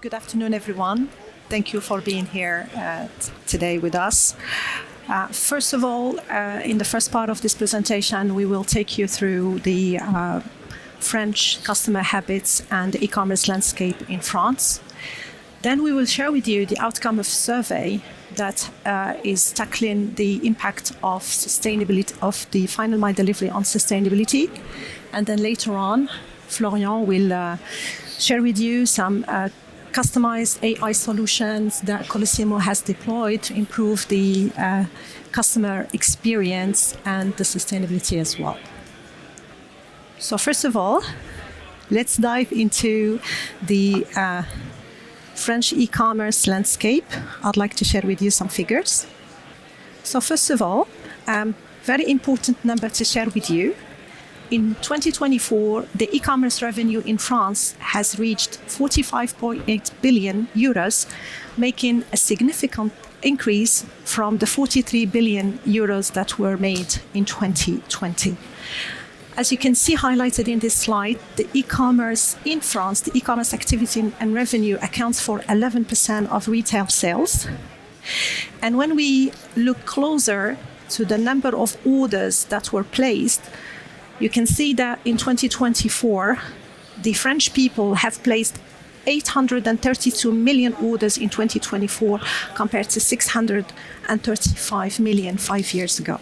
Good afternoon, everyone. Thank you for being here today with us. First of all, in the first part of this presentation, we will take you through the French customer habits and the e-commerce landscape in France. Then we will share with you the outcome of a survey that is tackling the impact of sustainability of the final mile delivery on sustainability. And then later on, Florian will share with you some customized AI solutions that Colissimo has deployed to improve the customer experience and the sustainability as well. So first of all, let's dive into the French e-commerce landscape. I'd like to share with you some figures. So first of all, very important number to share with you. In 2024, the e-commerce revenue in France has reached 45.8 billion euros, making a significant increase from the 43 billion euros that were made in 2020. As you can see highlighted in this slide, the e-commerce in France, the e-commerce activity and revenue accounts for 11% of retail sales. And when we look closer to the number of orders that were placed, you can see that in 2024, the French people have placed 832 million orders in 2024 compared to 635 million 5 years ago.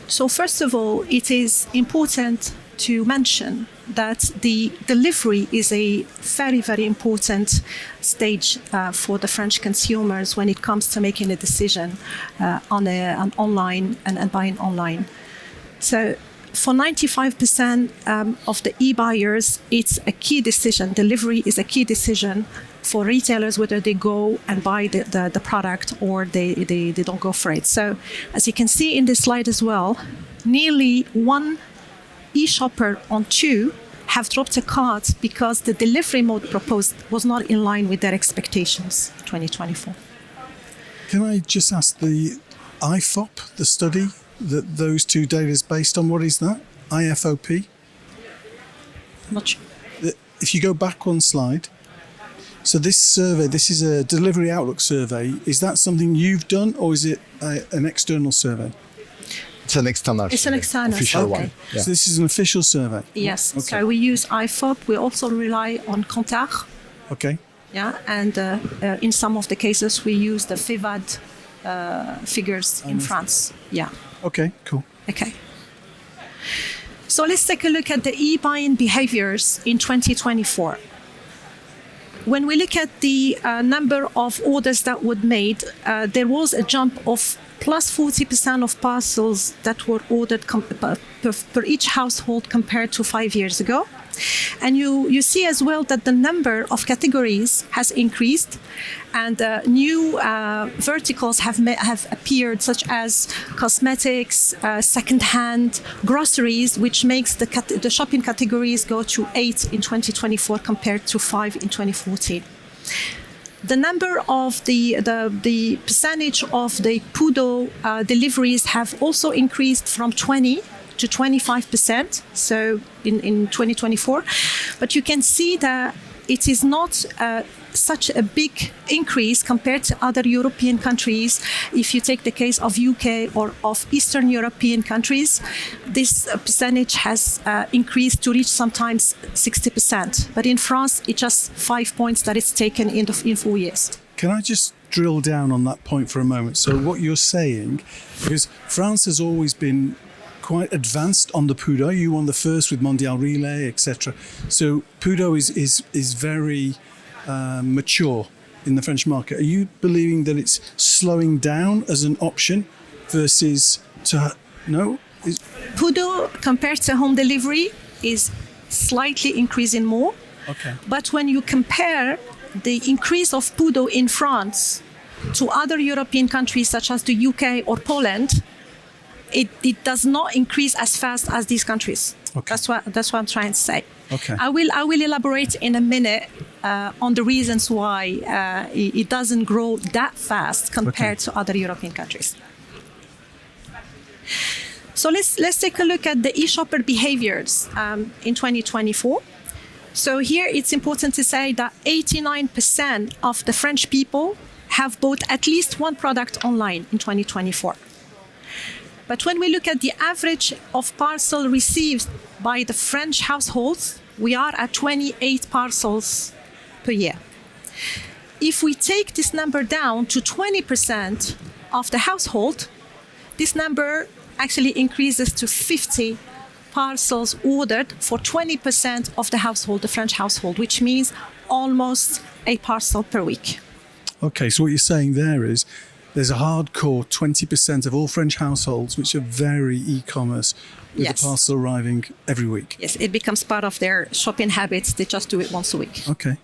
So first of all, it is important to mention that the delivery is a very, very important stage for the French consumers when it comes to making a decision on an online and buying online. So for 95% of the e-buyers, it's a key decision. Delivery is a key decision for retailers, whether they go and buy the product or they don't go for it. So as you can see in this slide as well, nearly one e-shopper on two have dropped a cart because the delivery mode proposed was not in line with their expectations in 2024. Can I just ask the IFOP, the study that those two data is based on, what is that? IFOP? Not sure. If you go back one slide, so this survey, this is a delivery outlook survey. Is that something you've done or is it an external survey? It's an external. It's an external official okay. one. Yeah. So this is an official survey? Yes. Okay. So we use IFOP. We also rely on Kantar. Okay. Yeah, and in some of the cases we use the FEVAD figures in France. Yeah. Okay, cool. Okay. So let's take a look at the e-buying behaviors in 2024. When we look at the number of orders that were made, there was a jump of plus 40% of parcels that were ordered per each household compared to 5 years ago. And you see as well that the number of categories has increased and new verticals have appeared, such as cosmetics, second-hand, groceries, which makes the shopping categories go to 8 in 2024 compared to 5 in 2014. The number of the percentage of the PUDO deliveries have also increased from 20 to 25%, so in 2024. But you can see that it is not such a big increase compared to other European countries. If you take the case of UK or of Eastern European countries, this percentage has increased to reach sometimes 60%. But in France, it's just 5 points that it's taken in 4 years. Can I just drill down on that point for a moment? So what you're saying, because France has always been quite advanced on the PUDO. You won the first with Mondial Relay, etc. So PUDO is very mature in the French market. Are you believing that it's slowing down as an option versus no? PUDO compared to home delivery is slightly increasing more. Okay. But when you compare the increase of PUDO in France to other European countries such as the UK or Poland, it does not increase as fast as these countries. Okay. That's what I'm trying to say. Okay. I will elaborate in a minute on the reasons why it doesn't grow that fast compared to other European countries. So let's take a look at the e-shopper behaviors in 2024. So here it's important to say that 89% of the French people have bought at least one product online in 2024. But when we look at the average of parcel received by the French households, we are at 28 parcels per year. If we take this number down to 20% of the household, this number actually increases to 50 parcels ordered for 20% of the household, the French household, which means almost a parcel per week. Okay, so what you're saying there is there's a hardcore 20% of all French households which are very e-commerce with Yes. the parcel arriving every week. Yes, it becomes part of their shopping habits. They just do it once a week. Okay.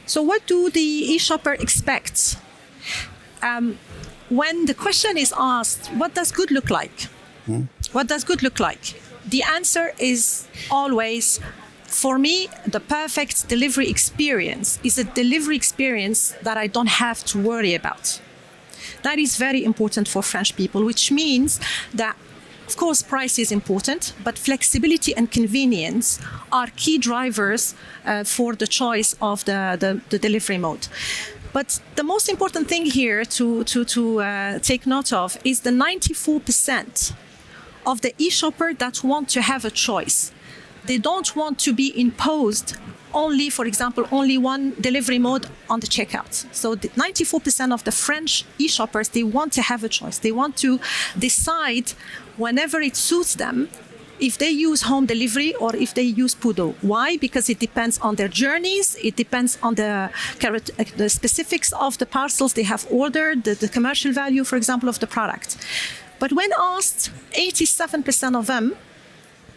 So what do the e-shopper expect? When the question is asked, what does good look like? What does good look like? The answer is always, for me, the perfect delivery experience is a delivery experience that I don't have to worry about. That is very important for French people, which means that, of course, price is important, but flexibility and convenience are key drivers for the choice of the delivery mode. But the most important thing here to take note of is the 94% of the e-shopper that want to have a choice. They don't want to be imposed only, for example, only one delivery mode on the checkout. So the 94% of the French e-shoppers, they want to have a choice. They want to decide whenever it suits them if they use home delivery or if they use PUDO. Why? Because it depends on their journeys. It depends on the specifics of the parcels they have ordered, the commercial value, for example, of the product. But when asked, 87% of them,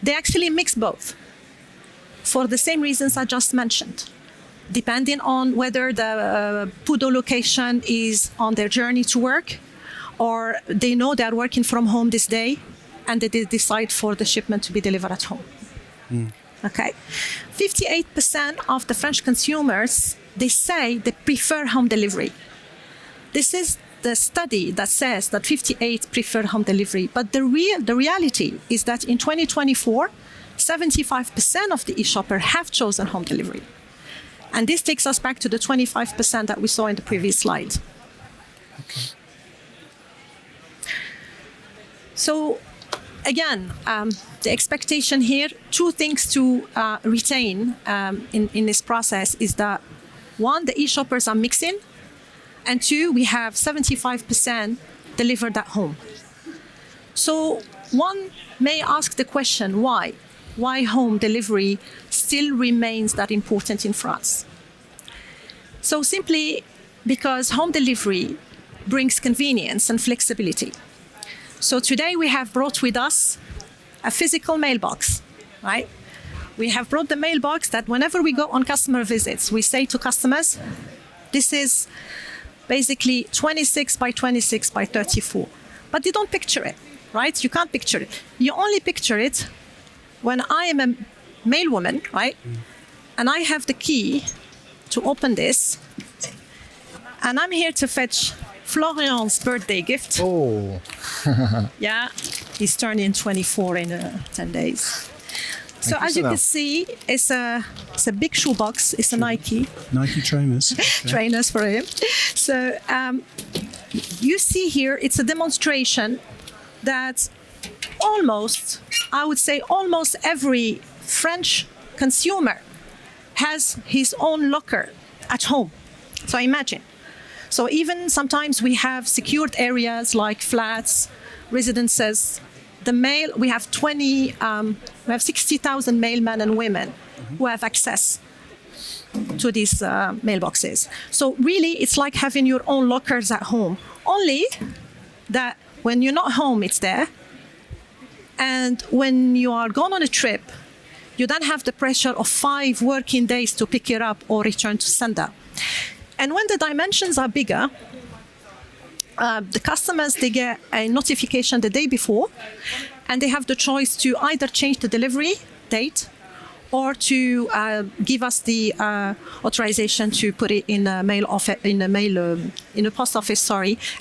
they actually mix both for the same reasons I just mentioned, depending on whether the PUDO location is on their journey to work or they know they're working from home this day and they decide for the shipment to be delivered at home. Okay. 58% of the French consumers, they say they prefer home delivery. This is the study that says that 58 prefer home delivery. But the reality is that in 2024, 75% of the e-shopper have chosen home delivery. And this takes us back to the 25% that we saw in the previous slide. Okay. So again, the expectation here, two things to retain in this process is that one, the e-shoppers are mixing, and two, we have 75% delivered at home. So one may ask the question, why? Why home delivery still remains that important in France? So simply because home delivery brings convenience and flexibility. So today we have brought with us a physical mailbox, right? We have brought the mailbox that whenever we go on customer visits, we say to customers, this is basically 26 by 26 by 34. But you don't picture it, right? You can't picture it. You only picture it when I am a mail woman, right? And I have the key to open this. And I'm here to fetch Florian's birthday gift. Oh, Yeah, he's turning 24 in 10 days. So as you can see, it's a big shoebox. It's a Nike trainers. Okay. trainers for him. So you see here, it's a demonstration that almost every French consumer has his own locker at home. So imagine. So even sometimes we have secured areas like flats, residences. The mail, we have 60,000 mailmen and women who have access to these mailboxes. So really, it's like having your own lockers at home. Only that when you're not home, it's there. And when you are gone on a trip, you don't have the pressure of 5 working days to pick it up or return to sender. And when the dimensions are bigger, the customers, they get a notification the day before, and they have the choice to either change the delivery date or to give us the authorization to put it in a post office,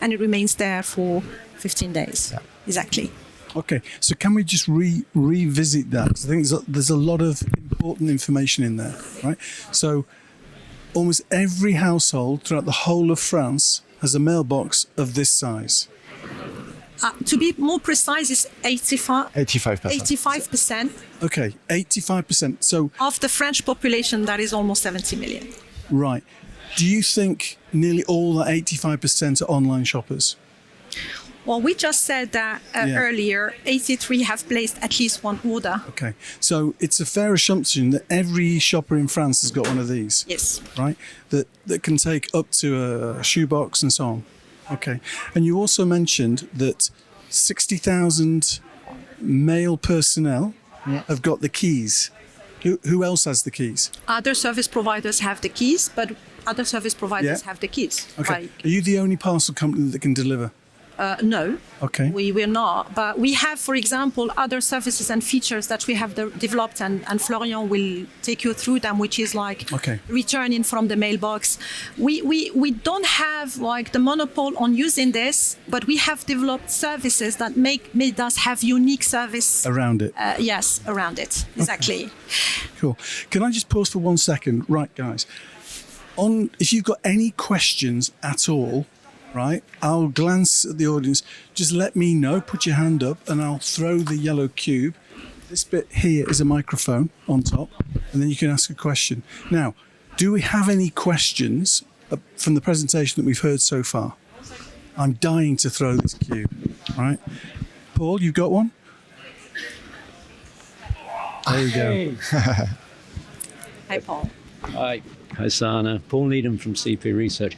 and it remains there for 15 days. Yeah. Exactly. Okay, so can we just revisit that? 'Cause I think there's a lot of important information in there, right? So almost every household throughout the whole of France has a mailbox of this size. To be more precise, it's 85%. 85% Okay, 85%. So, of the French population, that is almost 70 million. right. Do you think nearly all that 85% are online shoppers? Well, we just said that earlier, 83 have placed at least one order. Okay, so it's a fair assumption that every shopper in France has got one of these. Yes. Right? That can take up to a shoebox and so on. Okay. And you also mentioned that 60,000 male personnel have got the keys. Who else has the keys? Other service providers have the keys, but other service providers have the keys. Okay. Are you the only parcel company that can deliver? No, Okay. we're not. But we have, for example, other services and features that we have developed, and Florian will take you through them, which is like returning from the mailbox. We don't have like the monopole on using this, but we have developed services that made us have unique service Around it. Yes, around it. Exactly. Okay. Cool. Can I just pause for 1 second? Right, guys. If you've got any questions at all, right, I'll glance at the audience. Just let me know, put your hand up, and I'll throw the yellow cube. This bit here is a microphone on top, and then you can ask a question. Now, do we have any questions from the presentation that we've heard so far? I'm dying to throw this cube, right? Paul, you've got one? There you go. Hi, Paul. Hi, Sanae. Paul Needham from CP Research.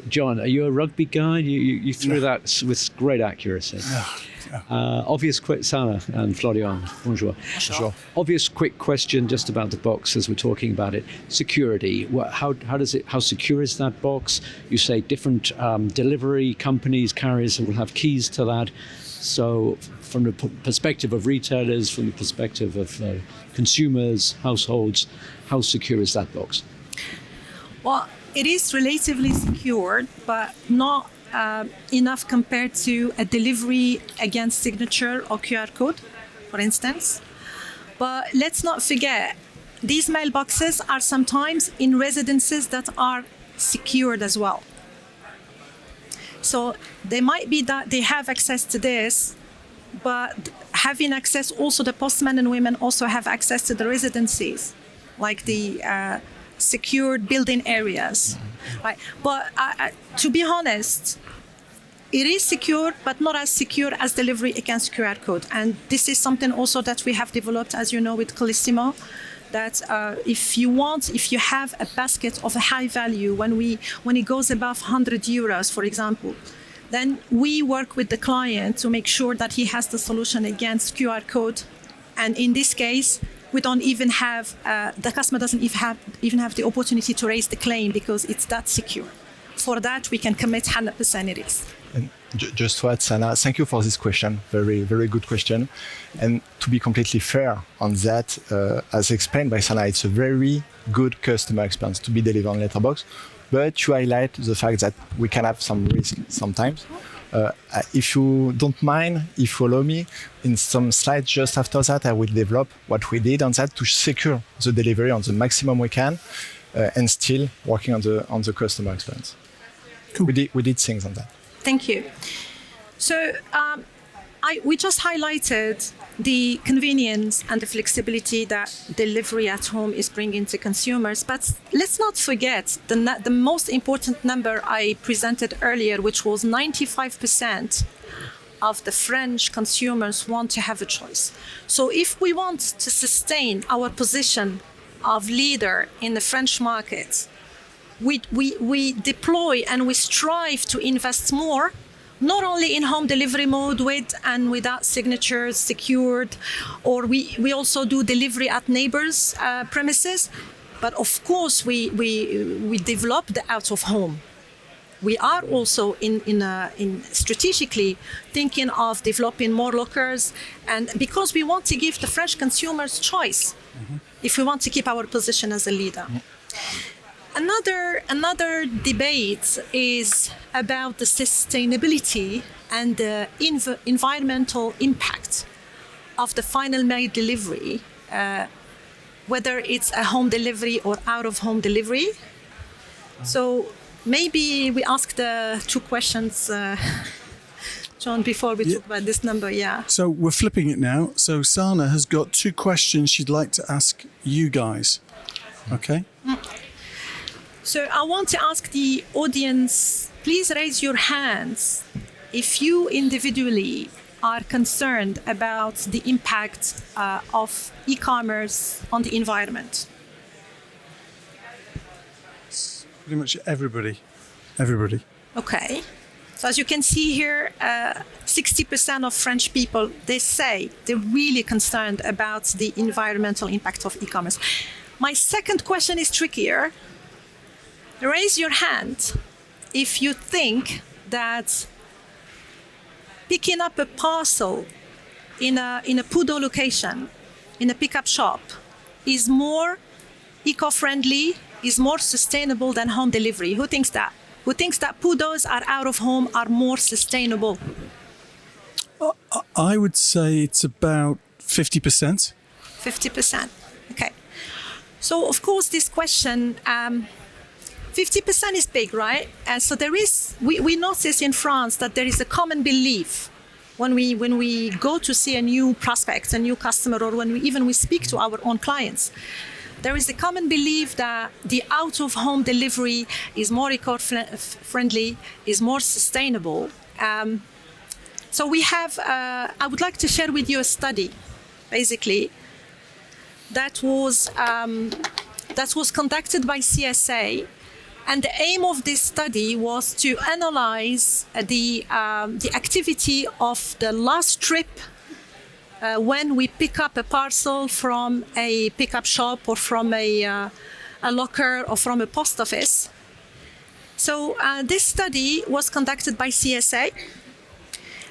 John, are you a rugby guy? You threw that with great accuracy. Obvious quick, Sanae and Florian, bonjour. Sure. Obvious quick question just about the box as we're talking about it. Security. How secure is that box? You say different delivery companies, carriers will have keys to that. So from the perspective of retailers, from the perspective of consumers, households, how secure is that box? Well, it is relatively secured, but not enough compared to a delivery against signature or QR code, for instance. But let's not forget, these mailboxes are sometimes in residences that are secured as well. So they might be that they have access to this, but having access also, the postmen and women also have access to the residencies, like the secured building areas, right? But to be honest, it is secure, but not as secure as delivery against QR code. And this is something also that we have developed, as you know, with Colissimo, that if you have a basket of a high value, when it goes above 100 euros, for example, then we work with the client to make sure that he has the solution against QR code. And in this case, we don't even have, the customer doesn't even have the opportunity to raise the claim because it's that secure. For that, we can commit 100% it is. And just to add, Sanae, thank you for this question. Very, very good question. And to be completely fair on that, as explained by Sanae, it's a very good customer experience to be delivered on Letterbox. But you highlight the fact that we can have some risk sometimes. If you don't mind, if you allow me, in some slides just after that, I will develop what we did on that to secure the delivery on the maximum we can, and still working on the customer experience. Cool. We did things on that. Thank you. So we just highlighted the convenience and the flexibility that delivery at home is bringing to consumers. But let's not forget the most important number I presented earlier, which was 95% of the French consumers want to have a choice. So if we want to sustain our position of leader in the French market, we deploy and we strive to invest more, not only in home delivery mode with and without signatures secured, or we also do delivery at neighbors' premises, but of course we develop the out of home. We are also in strategically thinking of developing more lockers, and because we want to give the French consumers choice, if we want to keep our position as a leader. Another debate is about the sustainability and the environmental impact of the final mile delivery, whether it's a home delivery or out of home delivery. So maybe we ask the two questions, John, before we talk about this number. Yeah. So we're flipping it now. So Sanae has got two questions she'd like to ask you guys. Okay. So I want to ask the audience, please raise your hands if you individually are concerned about the impact of e-commerce on the environment. Pretty much everybody. Okay. So as you can see here, 60% of French people, they say they're really concerned about the environmental impact of e-commerce. My second question is trickier. Raise your hand if you think that picking up a parcel in a PUDO location, in a pickup shop, is more eco-friendly, is more sustainable than home delivery. Who thinks that? Who thinks that PUDOs are out of home are more sustainable? I would say it's about 50%. 50%. Okay. So of course this question, 50% is big, right? And so we notice in France that there is a common belief when we go to see a new prospect, a new customer, or when we speak to our own clients. There is a common belief that the out-of-home delivery is more eco-friendly, is more sustainable. So we have, I would like to share with you a study, basically, that was conducted by CSA. And the aim of this study was to analyze the activity of the last trip when we pick up a parcel from a pickup shop or from a locker or from a post office. So this study was conducted by CSA,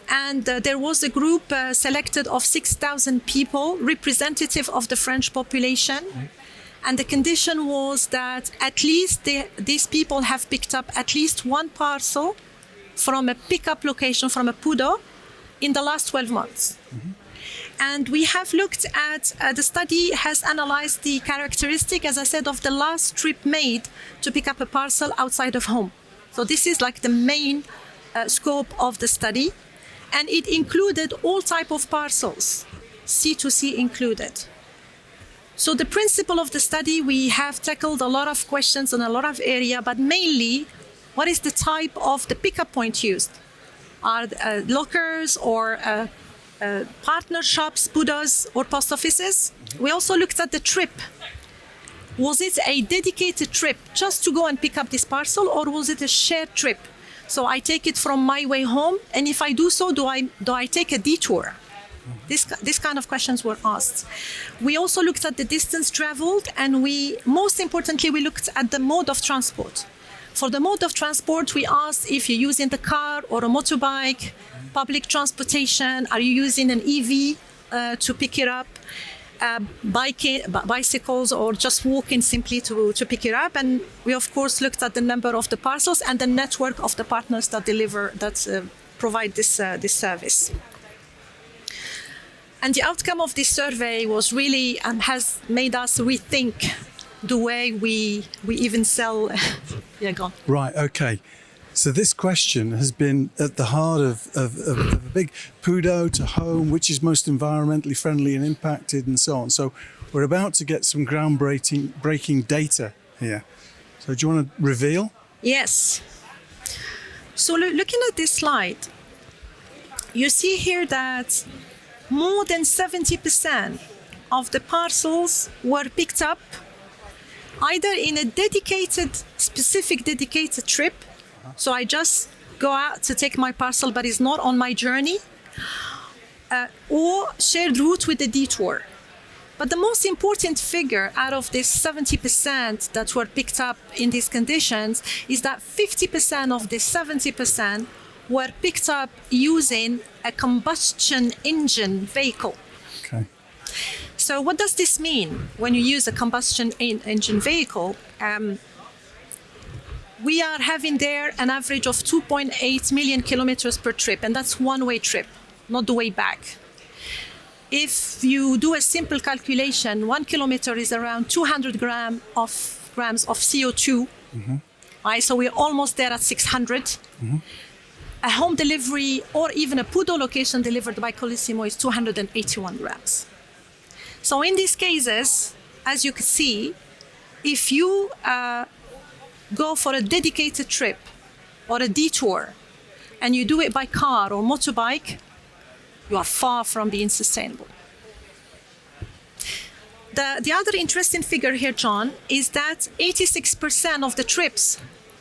and there was a group selected of 6,000 people, representative of the French population. And the condition was that at least these people have picked up at least one parcel from a pickup location, from a PUDO, in the last 12 months. Mm-hmm. And we have looked at, the study has analyzed the characteristic, as I said, of the last trip made to pick up a parcel outside of home. So this is like the main scope of the study. And it included all type of parcels, C2C included. So the principle of the study, we have tackled a lot of questions on a lot of area, but mainly, what is the type of the pickup point used? Are lockers or partner shops, PUDOs, or post offices? We also looked at the trip. Was it a dedicated trip just to go and pick up this parcel, or was it a shared trip? So I take it from my way home, and if I do so, do I take a detour? This kind of questions were asked. We also looked at the distance traveled, and most importantly, we looked at the mode of transport. For the mode of transport, we asked if you're using the car or a motorbike, public transportation, are you using an EV to pick it up, bicycles, or just walking simply to pick it up. And we, of course, looked at the number of the parcels and the network of the partners that provide this service. And the outcome of this survey was really has made us rethink the way we even sell. Yeah, go on. Right. Okay. So this question has been at the heart of a big PUDO to home, which is most environmentally friendly and impacted, and so on. So we're about to get some groundbreaking data here. So do you want to reveal? Yes. So looking at this slide, you see here that more than 70% of the parcels were picked up either in a specific dedicated trip. So I just go out to take my parcel, but it's not on my journey, or shared route with a detour. But the most important figure out of this 70% that were picked up in these conditions is that 50% of the 70% were picked up using a combustion engine vehicle. Okay. So what does this mean when you use a combustion engine vehicle? we are having there an average of 2.8 million kilometers per trip, and that's one-way trip, not the way back. If you do a simple calculation, 1 kilometer is around 200 grams of CO2. Right, so we're almost there at 600. A home delivery or even a PUDO location delivered by Colissimo is 281 grams. So in these cases, as you can see, if you go for a dedicated trip or a detour and you do it by car or motorbike, you are far from being sustainable. The other interesting figure here, John, is that 86% of the trips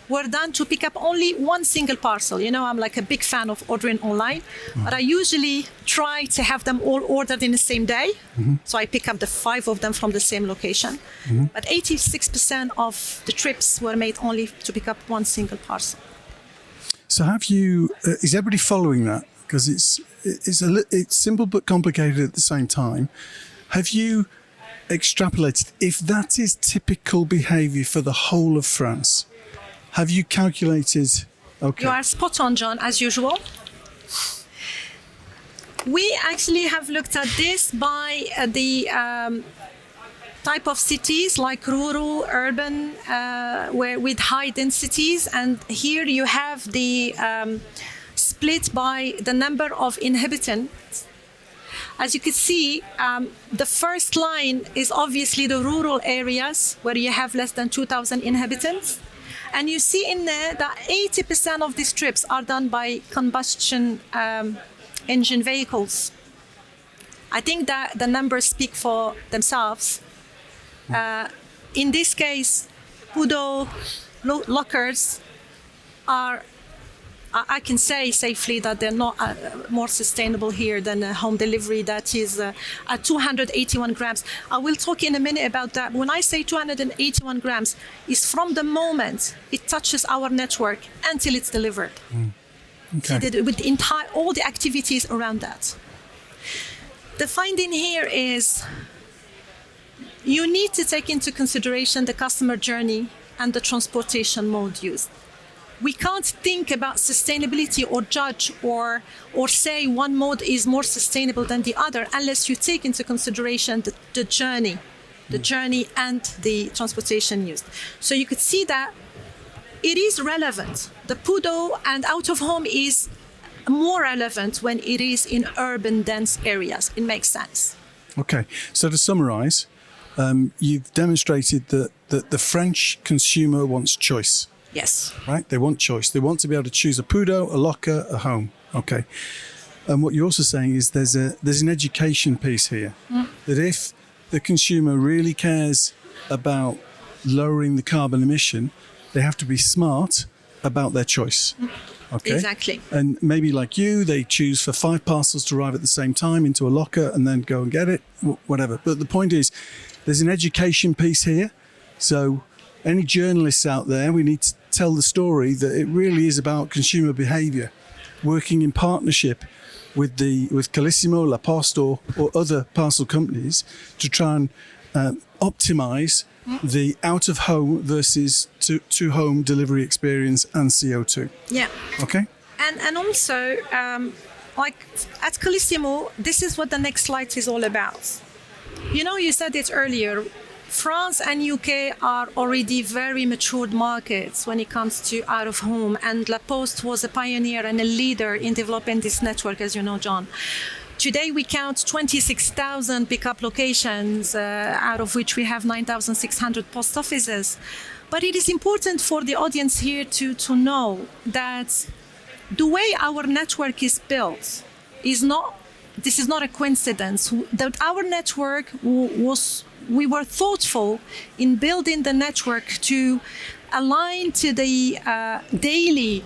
were done to pick up only one single parcel. You know, I'm like a big fan of ordering online, but I usually try to have them all ordered in the same day. So I pick up the 5 of them from the same location. But 86% of the trips were made only to pick up one single parcel. So have you, is everybody following that? Because it's simple but complicated at the same time. Have you extrapolated, if that is typical behavior for the whole of France, have you calculated? Okay. You are spot on, John, as usual. We actually have looked at this by the type of cities, like rural, urban, where with high densities, and here you have the split by the number of inhabitants. As you can see, the first line is obviously the rural areas where you have less than 2,000 inhabitants. And you see in there that 80% of these trips are done by combustion engine vehicles. I think that the numbers speak for themselves. In this case, PUDO lockers are, I can say safely that they're not more sustainable here than a home delivery that is at 281 grams. I will talk in a minute about that. When I say 281 grams, it's from the moment it touches our network until it's delivered. Okay. So with all the activities around that. The finding here is you need to take into consideration the customer journey and the transportation mode used. We can't think about sustainability or judge or say one mode is more sustainable than the other unless you take into consideration the journey and the transportation used. So you could see that it is relevant. The PUDO and out of home is more relevant when it is in urban dense areas. It makes sense. Okay, so to summarize, you've demonstrated that the French consumer wants choice. Yes. Right? They want choice. They want to be able to choose a PUDO, a locker, a home. Okay. And what you're also saying is there's an education piece here. That if the consumer really cares about lowering the carbon emission, they have to be smart about their choice. Okay. Exactly. And maybe like you, they choose for 5 parcels to arrive at the same time into a locker and then go and get it, whatever. But the point is, there's an education piece here. So any journalists out there, we need to tell the story that it really is about consumer behavior, working in partnership with Colissimo, La Poste or other parcel companies to try and optimize the out of home versus to home delivery experience and CO2. Yeah. Okay. And also, like at Colissimo, this is what the next slide is all about. You know, you said it earlier. France and UK are already very matured markets when it comes to out of home, and La Poste was a pioneer and a leader in developing this network, as you know, John. Today we count 26,000 pickup locations, out of which we have 9,600 post offices. But it is important for the audience here to know that the way our network is built is not a coincidence. That our network we were thoughtful in building the network to align to the daily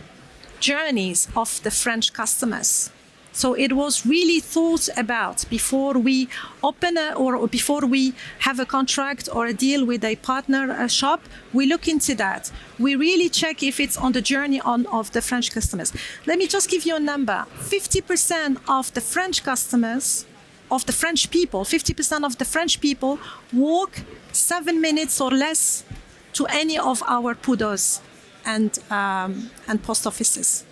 journeys of the French customers. So it was really thought about before we open or before we have a contract or a deal with a partner shop. We look into that. We really check if it's on the journey of the French customers. Let me just give you a number. 50% of the French customers, of the French people, 50% of the French people walk 7 minutes or less to any of our PUDOs. and post offices.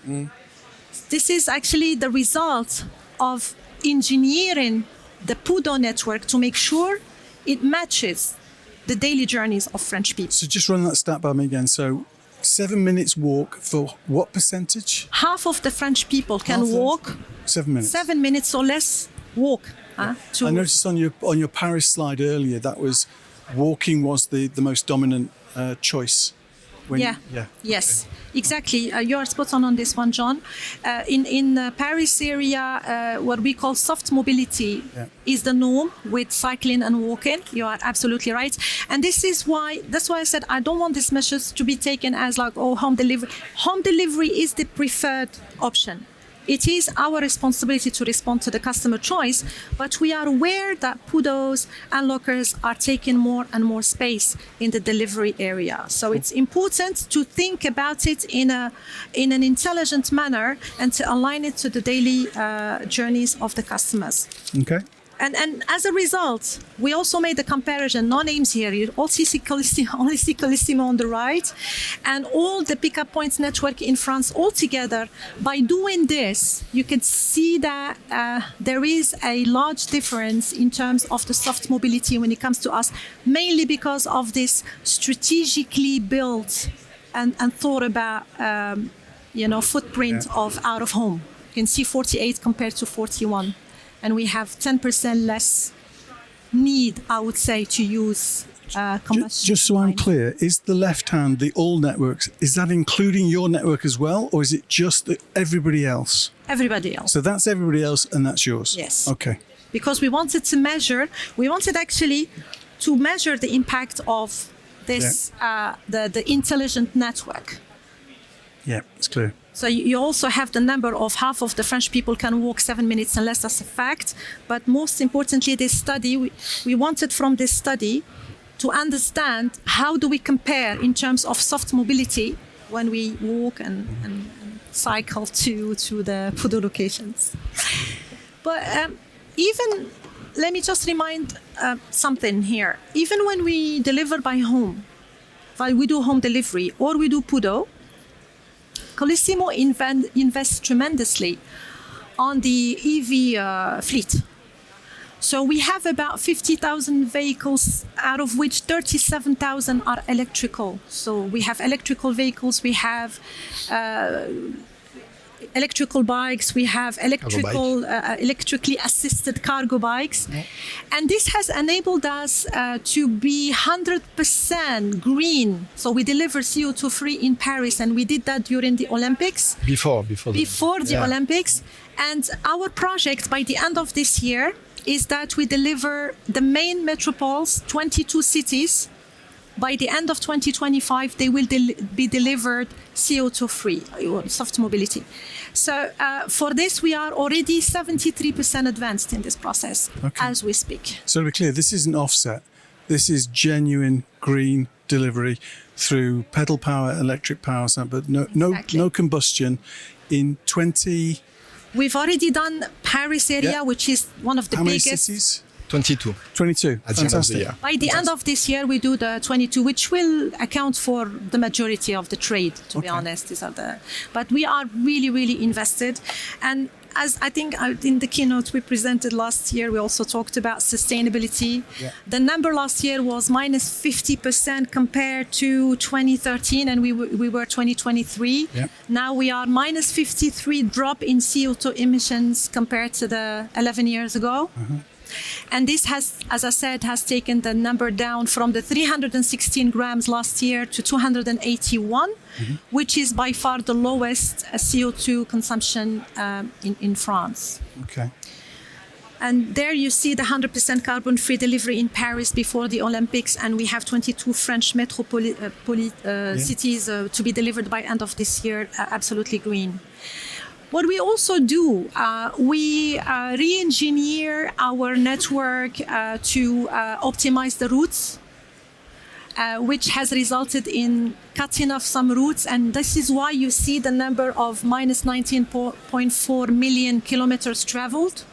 This is actually the result of engineering the PUDO network to make sure it matches the daily journeys of French people. So just run that stat by me again. So 7 minutes walk for what percentage? Half of the French people can Half of- walk 7 minutes. 7 minutes or less walk. To I noticed on your Paris slide earlier that was walking was the most dominant choice. Yes, exactly. You're spot on this one, John. In the Paris area, what we call soft mobility is the norm with cycling and walking. You are absolutely right. And that's why I said I don't want this measures to be taken as like, oh, home delivery. Home delivery is the preferred option. It is our responsibility to respond to the customer choice, but we are aware that PUDOs and lockers are taking more and more space in the delivery area. So it's important to think about it in an intelligent manner and to align it to the daily journeys of the customers. Okay. And as a result, we also made the comparison, no names here, you only see Colissimo on the right, and all the pickup points network in France altogether. By doing this, you can see that there is a large difference in terms of the soft mobility when it comes to us, mainly because of this strategically built and thought about footprint of out of home. You can see 48 compared to 41. And we have 10% less need, I would say, to use combustion. Just so I'm lines. clear, is the left hand, the all networks, is that including your network as well, or is it just everybody else? Everybody else. So that's everybody else and that's yours? Yes. Okay. Because we wanted actually to measure the impact of this, the intelligent network. Yeah, it's clear. So you also have the number of half of the French people can walk 7 minutes and less as a fact. But most importantly, this study, we wanted from this study to understand how do we compare in terms of soft mobility when we walk and cycle to the PUDO locations. But let me just remind something here. Even when we deliver by home, while we do home delivery or we do PUDO, Colissimo invests tremendously on the EV fleet. So we have about 50,000 vehicles, out of which 37,000 are electrical. So we have electrical vehicles, we have electrical bikes, we have electrically assisted cargo bikes. Yeah. And this has enabled us to be 100% green. So we deliver CO2 free in Paris, and we did that during the Olympics. Before the Olympics. And our project by the end of this year is that we deliver the main metropoles, 22 cities. By the end of 2025, they will be delivered CO2 free, soft mobility. So for this, we are already 73% advanced in this process as we speak. So to be clear, this isn't offset. This is genuine green delivery through pedal power, electric power, but no combustion in 20... We've already done Paris area, which is one of the biggest. How many cities? 22. Fantastic. By the end of this year, we do the 22, which will account for the majority of the trade, to be honest. But we are really, really invested. And as I think in the keynote we presented last year, we also talked about sustainability. Yeah. The number last year was minus 50% compared to 2013, and we were 2023. Yeah. Now we are minus 53 drop in CO2 emissions compared to the 11 years ago. And this has, as I said, has taken the number down from the 316 grams last year to 281, which is by far the lowest CO2 consumption in France. Okay. And there you see the 100% carbon-free delivery in Paris before the Olympics, and we have 22 French cities to be delivered by end of this year, absolutely green. What we also do, we re-engineer our network to optimize the routes, which has resulted in cutting off some routes. And this is why you see the number of minus 19.4 million kilometers traveled.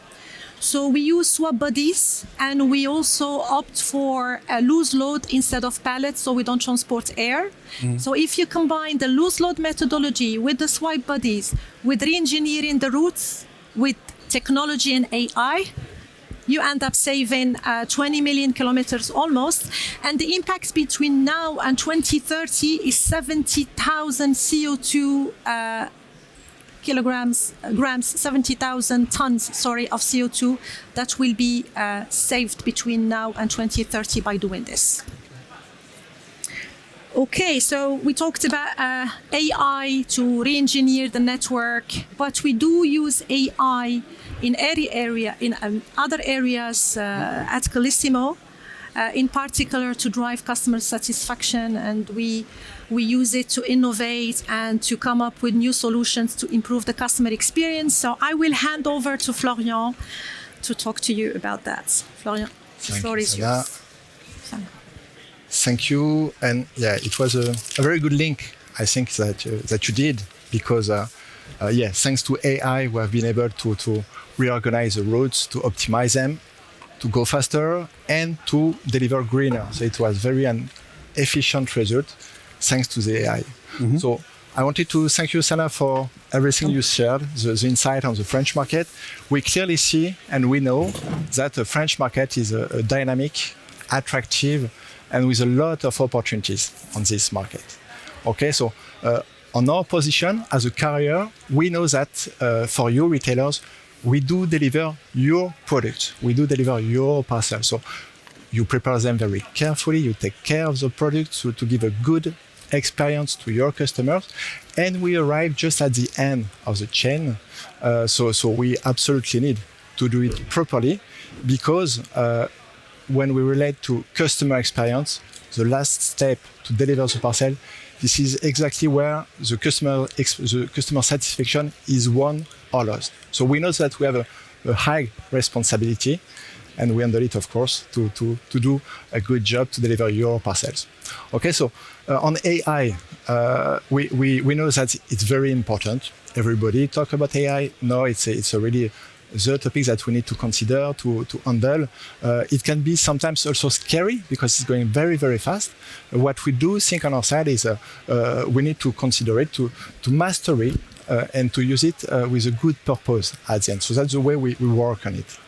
So we use swap bodies, and we also opt for a loose load instead of pallets, so we don't transport air. So if you combine the loose load methodology with the swap bodies, with re-engineering the routes, with technology and AI, you end up saving 20 million kilometers almost. And the impact between now and 2030 is 70,000 CO2 grams, 70,000 tons, of CO2 that will be saved between now and 2030 by doing this. Okay, so we talked about AI to re-engineer the network, but we do use AI in other areas at Colissimo, in particular to drive customer satisfaction, and we use it to innovate and to come up with new solutions to improve the customer experience. So I will hand over to Florian to talk to you about that. Florian, the floor is yours. Thank you. And yeah, it was a very good link, I think, that you did, because thanks to AI, we have been able to reorganize the routes, to optimize them, to go faster, and to deliver greener. So it was very an efficient result thanks to the AI. So I wanted to thank you, Sanae, for everything you shared, the insight on the French market. We clearly see and we know that the French market is a dynamic, attractive, and with a lot of opportunities on this market. Okay, so on our position as a carrier, we know that for you retailers, we do deliver your products, we do deliver your parcel. So you prepare them very carefully, you take care of the products to give a good experience to your customers, and we arrive just at the end of the chain. So we absolutely need to do it properly, because when we relate to customer experience, the last step to deliver the parcel, this is exactly where the customer satisfaction is won or lost. So we know that we have a high responsibility, and we handle it, of course, to do a good job to deliver your parcels. Okay, so on AI, we know that it's very important. Everybody talk about AI. No, it's already the topic that we need to consider, to handle. It can be sometimes also scary because it's going very, very fast. What we do think on our side is we need to consider it, to master it, and to use it with a good purpose at the end. So that's the way we work on it.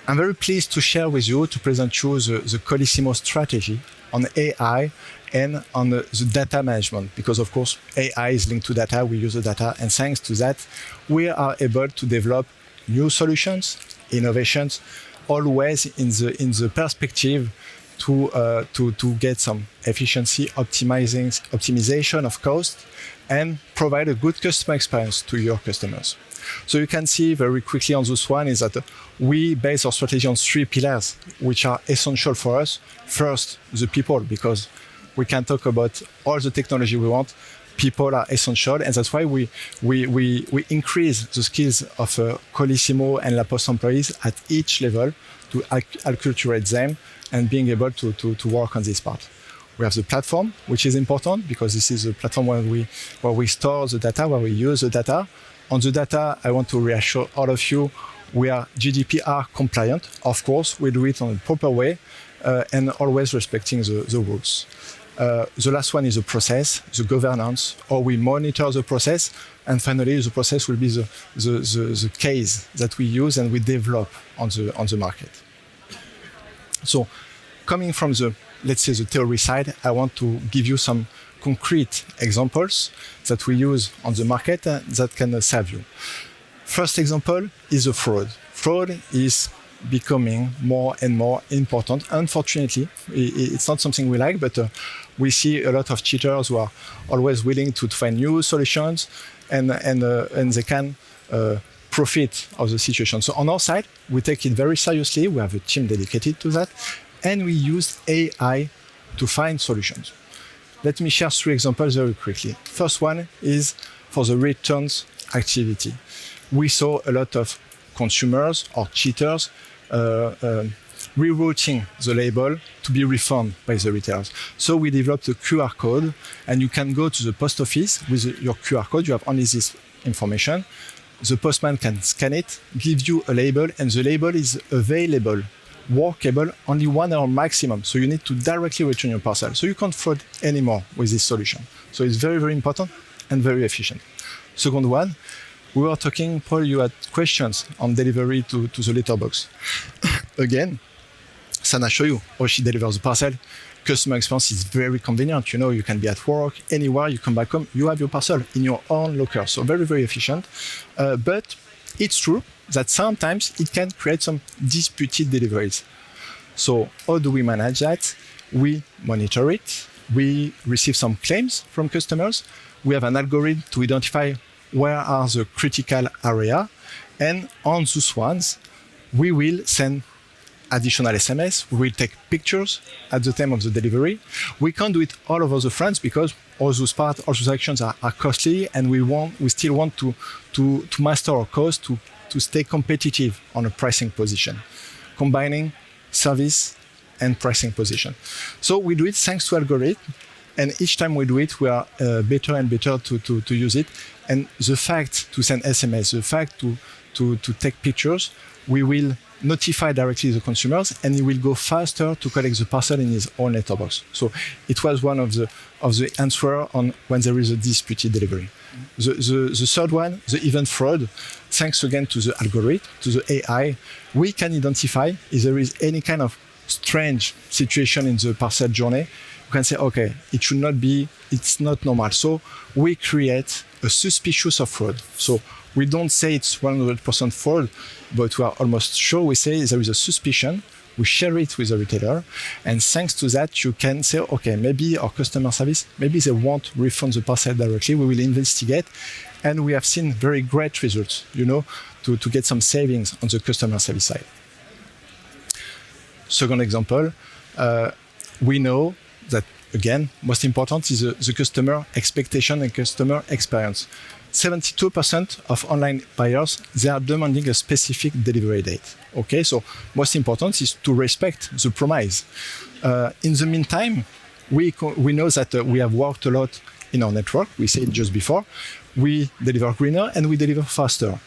I'm very pleased to share with you, to present you the Colissimo strategy on AI and on the data management, because of course AI is linked to data, we use the data, and thanks to that we are able to develop new solutions, innovations, always in the perspective to get some efficiency, optimization of cost, and provide a good customer experience to your customers. So you can see very quickly on this one is that we base our strategy on 3 pillars, which are essential for us. First, the people, because we can talk about all the technology we want. People are essential, and that's why we increase the skills of Colissimo and La Poste employees at each level to acculturate them and being able to work on this part. We have the platform, which is important because this is a platform where we store the data, where we use the data. On the data, I want to reassure all of you, we are GDPR compliant. Of course, we do it in a proper way and always respecting the rules. The last one is the process, the governance, or we monitor the process. And finally, the process will be the case that we use and we develop on the market. So coming from let's say the theory side, I want to give you some concrete examples that we use on the market that can serve you. First example is the fraud. Fraud is becoming more and more important. Unfortunately, it's not something we like, but we see a lot of cheaters who are always willing to find new solutions, and they can profit of the situation. So on our side, we take it very seriously. We have a team dedicated to that, and we use AI to find solutions. Let me share 3 examples very quickly. First one is for the returns activity. We saw a lot of consumers or cheaters rerouting the label to be refunded by the retailers. So we developed a QR code, and you can go to the post office with your QR code. You have only this information. the postman can scan it, give you a label, and the label is available, workable, only 1 hour maximum. So you need to directly return your parcel. So you can't fraud anymore with this solution. So it's very, very important and very efficient. Second one, we were talking, Paul, you had questions on delivery to the letterbox. Again, Sanae show you how she delivers the parcel. Customer experience is very convenient. You know, you can be at work, anywhere, you come back home, you have your parcel in your own locker. So very, very efficient. But it's true that sometimes it can create some disputed deliveries. So how do we manage that? We monitor it. We receive some claims from customers. We have an algorithm to identify where are the critical area. And on those ones, we will send additional SMS. We will take pictures at the time of the delivery. We can't do it all over the France because all those parts, all those actions are costly, and we still want to master our cost to stay competitive on a pricing position, combining service and pricing position. So we do it thanks to algorithm, and each time we do it, we are better and better to use it. And the fact to send SMS, the fact to take pictures, we will notify directly the consumers, and he will go faster to collect the parcel in his own letterbox. So it was one of the answer on when there is a disputed delivery. The third one, the event fraud, thanks again to the algorithm, to the AI, we can identify if there is any kind of strange situation in the parcel journey. We can say, okay, it should not be, it's not normal. So we create a suspicious of fraud. So we don't say it's 100% fraud, but we are almost sure. We say there is a suspicion. We share it with the retailer. And thanks to that, you can say, okay, maybe our customer service, maybe they won't refund the parcel directly. We will investigate. And we have seen very great results, you know, to get some savings on the customer service side. Second example, we know that, again, most important is the customer expectation and customer experience. 72% of online buyers, they are demanding a specific delivery date. Okay, so most important is to respect the promise. In the meantime, we know that we have worked a lot in our network. We said just before, we deliver greener and we deliver faster.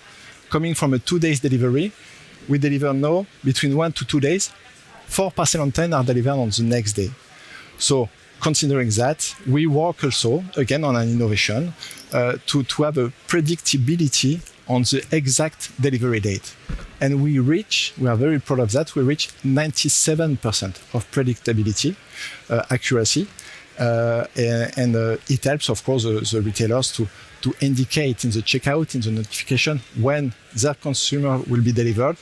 Coming from a 2 days delivery, we deliver now between 1 to 2 days. 4 parcels on 10 are delivered on the next day. So considering that, we work also, again, on an innovation to have a predictability on the exact delivery date. And we are very proud of that, we reach 97% of predictability, accuracy. And it helps, of course, the retailers to indicate in the checkout, in the notification, when their consumer will be delivered.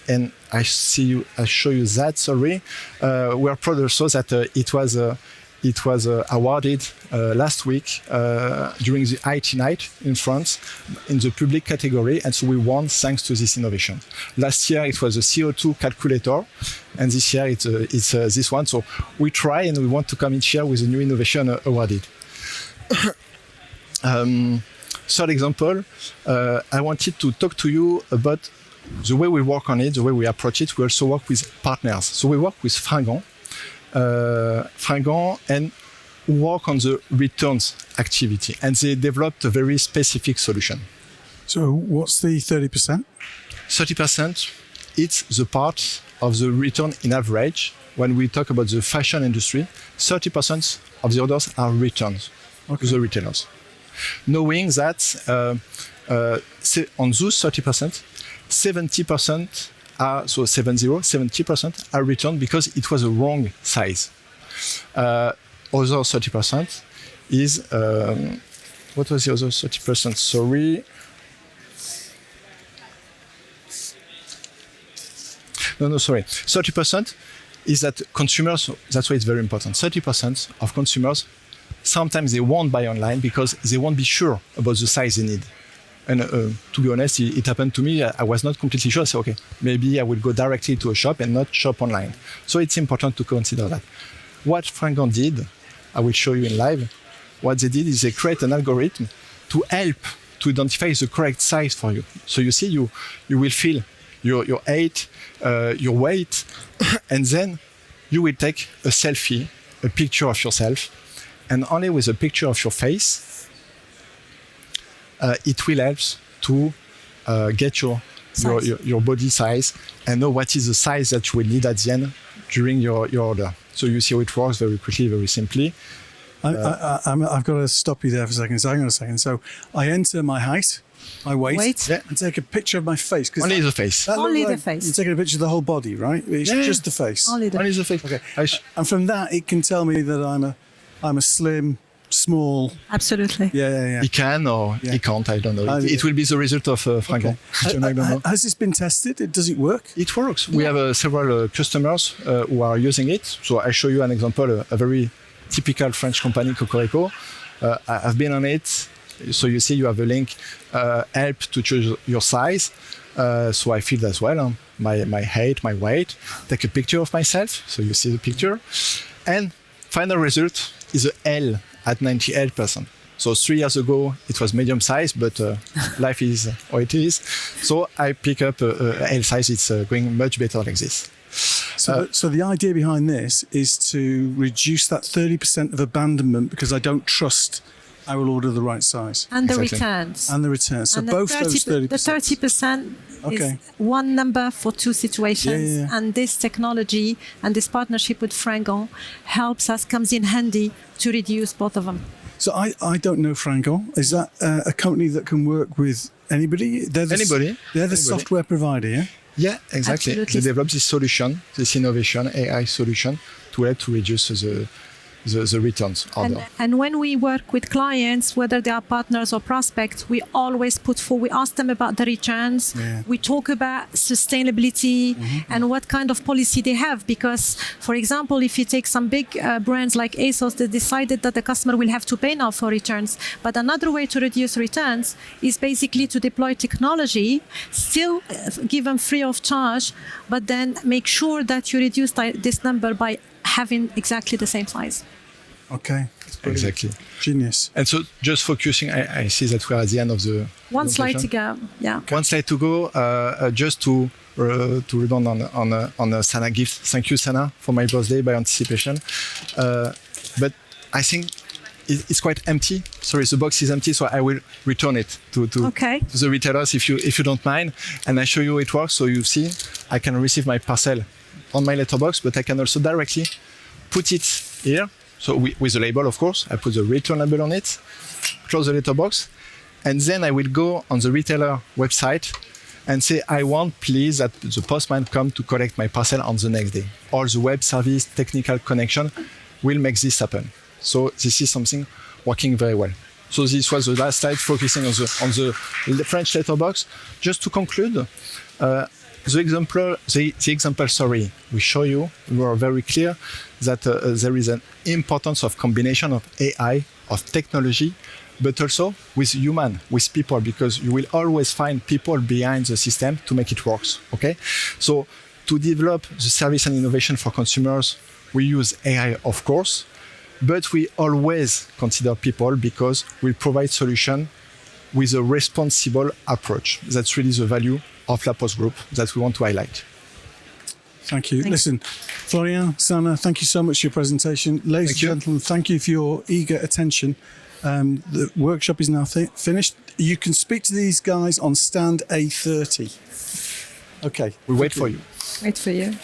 And I show you that, sorry. We are proud also that it was awarded last week during the IT night in France in the public category, and so we won thanks to this innovation. Last year it was a CO2 calculator, and this year it's this one. So we try and we want to come each year with a new innovation awarded. Third example, I wanted to talk to you about the way we work on it, the way we approach it. We also work with partners. So we work with Fringant, and work on the returns activity. And they developed a very specific solution. So what's the 30%? 30%, it's the part of the return in average. When we talk about the fashion industry, 30% of the orders are returns to the retailers. Knowing that on those 30%, 70% are, so 70% are returned because it was a wrong size. Other 30% is, what was the other 30%? Sorry. No, sorry. 30% is that consumers, that's why it's very important. 30% of consumers, sometimes they won't buy online because they won't be sure about the size they need. And to be honest, it happened to me. I was not completely sure. I said, okay, maybe I will go directly to a shop and not shop online. So it's important to consider that. What Fringant did, I will show you in live. What they did is they create an algorithm to help to identify the correct size for you. So you see, you will feel your height, your weight, and then you will take a selfie, a picture of yourself, and only with a picture of your face, it will help to get your body size and know what is the size that you will need at the end during your order. So you see how it works very quickly, very simply. I've got to stop you there for a second. So hang on a second. So I enter my height, my weight, and take a picture of my face. Only the face. Only the face. You're taking a picture of the whole body, right? It's just the face. Only the face. Okay. And from that, it can tell me that I'm a slim, small. Absolutely. Yeah. He can or he can't. I don't know. It will be the result of Franco. Okay. Has this been tested? Does it work? It works. We have several customers who are using it. So I show you an example, a very typical French company, Cocorico. I've been on it. So you see you have a link, help to choose your size. So I filled as well my height, my weight. Take a picture of myself. So you see the picture. And final result is a L at 98%. So 3 years ago, it was medium size, but life is how it is. So I pick up a L size. It's going much better like this. So the idea behind this is to reduce that 30% of abandonment because I don't trust I will order the right size. And the returns. So both those 30%. The 30% is one number for two situations. Yeah. And this technology and this partnership with Frangon comes in handy to reduce both of them. So I don't know Frangon. Is that a company that can work with anybody? Anybody. They're the software provider, yeah? Yeah, exactly. Absolutely. They developed this solution, this innovation, AI solution, to help to reduce the returns order. And when we work with clients, whether they are partners or prospects, we always we ask them about the returns. Yeah. We talk about sustainability and what kind of policy they have. Because, for example, if you take some big brands like ASOS, they decided that the customer will have to pay now for returns. But another way to reduce returns is basically to deploy technology, still give them free of charge, but then make sure that you reduce this number by having exactly the same size. Okay. Exactly. Genius. And so just focusing, I see that we're at the end of the One slide to go. Yeah. One slide to go. Just to rebound on a Sanae gift. Thank you, Sanae, for my birthday by anticipation. But I think it's quite empty. Sorry, the box is empty, so I will return it to the retailers if you don't mind. And I show you how it works. So you see, I can receive my parcel on my letterbox, but I can also directly put it here. So with the label, of course, I put the return label on it, close the letterbox, and then I will go on the retailer website and say, I want please that the postman come to collect my parcel on the next day. Or the web service technical connection will make this happen. So this is something working very well. So this was the last slide focusing on the French letterbox. Just to conclude, the example, we show you, we were very clear that there is an importance of combination of AI, of technology, but also with people, because you will always find people behind the system to make it work, okay? So to develop the service and innovation for consumers, we use AI, of course, but we always consider people because we provide solution with a responsible approach. That's really the value of La Poste Group that we want to highlight. Thank you. Listen, Florian, Sanae, thank you so much for your presentation. Ladies and gentlemen, thank you for your eager attention. The workshop is now finished. You can speak to these guys on stand A30. Okay. We wait for you. Wait for you.